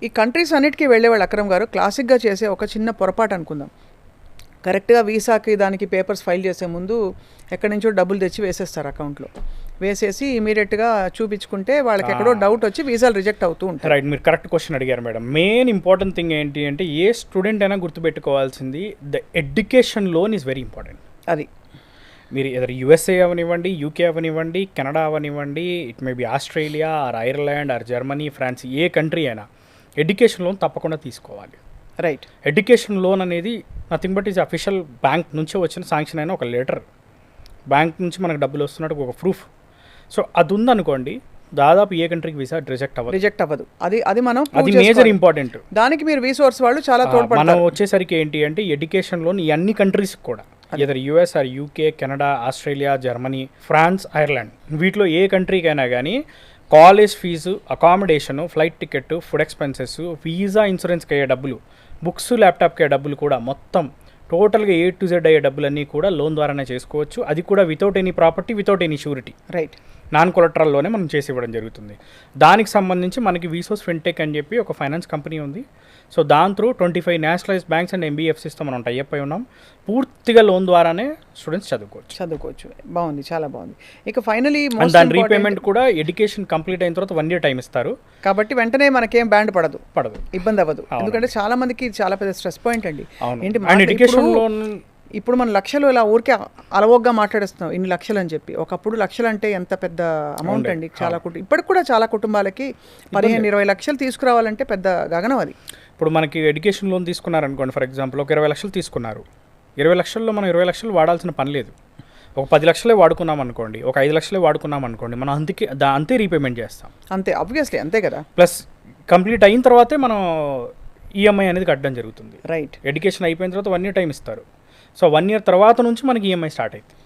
ఈ కంట్రీస్ అన్నిటికీ వెళ్ళేవాళ్ళు అక్రమ్ గారు క్లాసిక్గా చేసే ఒక చిన్న పొరపాటు అనుకుందాం. కరెక్ట్గా వీసాకి దానికి పేపర్స్ ఫైల్ చేసే ముందు ఎక్కడి నుంచో డబ్బులు తెచ్చి వేసేస్తారు అకౌంట్లో. వేసేసి ఇమీడియట్గా చూపించుకుంటే వాళ్ళకి ఎక్కడో డౌట్ వచ్చి వీసాలు రిజెక్ట్ అవుతూ ఉంటాయి. రైట్, మీరు కరెక్ట్ క్వశ్చన్ అడిగారు మేడం. మెయిన్ ఇంపార్టెంట్ థింగ్ ఏంటి అంటే ఏ స్టూడెంట్ అయినా గుర్తుపెట్టుకోవాల్సింది the education loan is very important. అది మీరు ఎదర్ యూఎస్ఏ అవనివ్వండి, యూకే అవనివ్వండి, కెనడా అవనివ్వండి, it may be Australia or Ireland or Germany, France, ఏ కంట్రీ అయినా ఎడ్యుకేషన్ లోన్ తప్పకుండా తీసుకోవాలి. రైట్. ఎడ్యుకేషన్ లోన్ అనేది nothing but is official bank నుంచి వచ్చిన శాంక్షన్ అయిన ఒక లెటర్, బ్యాంక్ నుంచి మనకు డబ్బులు వస్తున్నట్టు ఒక ప్రూఫ్. సో అది ఉందనుకోండి, దాదాపు ఏ కంట్రీకి వీసా రిజెక్ట్ అవ్వదు. అది మనం అది మేజర్ ఇంపార్టెంట్. దానికి మీరు రీసోర్స్ వాళ్ళు చాలా తోడ్పడతారు. మనం వచ్చేసరికి ఏంటి అంటే ఎడ్యుకేషన్ లోన్ ఈ అన్ని కంట్రీస్కి కూడా either US or UK, Canada, Australia, Germany, France, Ireland, వీటిలో ఏ కంట్రీకైనా కానీ college fee, accommodation, flight ticket, food expenses, visa ఇన్సూరెన్స్కి అయ్యే డబ్బులు, బుక్స్, ల్యాప్టాప్కి అయ్యే డబ్బులు కూడా మొత్తం టోటల్గా A to Z అయ్యే డబ్బులన్నీ కూడా లోన్ ద్వారానే చేసుకోవచ్చు. అది కూడా without any property, without any surety, right, non కొలట్రల్లోనే మనం చేసి ఇవ్వడం జరుగుతుంది. దానికి సంబంధించి మనకి వీసోస్ ఫిన్టెక్ అని చెప్పి ఒక ఫైనాన్స్ కంపెనీ ఉంది. సో దాని త్రూ 25 నేషనలైజ్ బ్యాంక్స్ అండ్ NBFCస్తో మనం టైఅప్ అయి ఉన్నాం. పూర్తిగా లోన్ ద్వారానే స్టూడెంట్స్ చదువుకోవచ్చు. బాగుంది, చాలా బాగుంది. ఇక ఫైనలీ దాని రీపేమెంట్ కూడా ఎడ్యుకేషన్ కంప్లీట్ అయిన తర్వాత 1 year టైం ఇస్తారు. కాబట్టి వెంటనే మనకేం బ్యాండ్ పడదు, ఇబ్బంది అవ్వదు. ఎందుకంటే చాలా మందికి చాలా పెద్ద స్ట్రెస్ పాయింట్ అండి. ఏంటి ఎడ్యుకేషన్ లోన్. ఇప్పుడు మన లక్షలు ఇలా ఊరికే అలవోగ్గా మాట్లాడేస్తున్నాం, ఇన్ని లక్షలు అని చెప్పి. ఒకప్పుడు లక్షలు అంటే ఎంత పెద్ద అమౌంట్ అండి. చాలా ఇప్పటికి కూడా చాలా కుటుంబాలకి 15-20 లక్షలు తీసుకురావాలంటే పెద్ద గగనం అది. ఇప్పుడు మనకి ఎడ్యుకేషన్ లోన్ తీసుకున్నారనుకోండి, ఫర్ ఎగ్జాంపుల్ ఒక 20 లక్షలు తీసుకున్నారు. 20 లక్షల్లో మనం 20 లక్షలు వాడాల్సిన పని లేదు. ఒక 10 లక్షలే వాడుకున్నాం అనుకోండి, ఒక 5 లక్షలే వాడుకున్నాం అనుకోండి, మనం అంతే రీపేమెంట్ చేస్తాం. అంతే, ఆబ్వియస్లీ అంతే కదా. ప్లస్ కంప్లీట్ అయిన తర్వాతే మనం ఈఎంఐ అనేది కట్టడం జరుగుతుంది. రైట్. ఎడ్యుకేషన్ అయిపోయిన తర్వాత 1 year టైం ఇస్తారు. సో 1 year తర్వాత నుంచి మనకి ఈఎంఐ స్టార్ట్ అవుతుంది.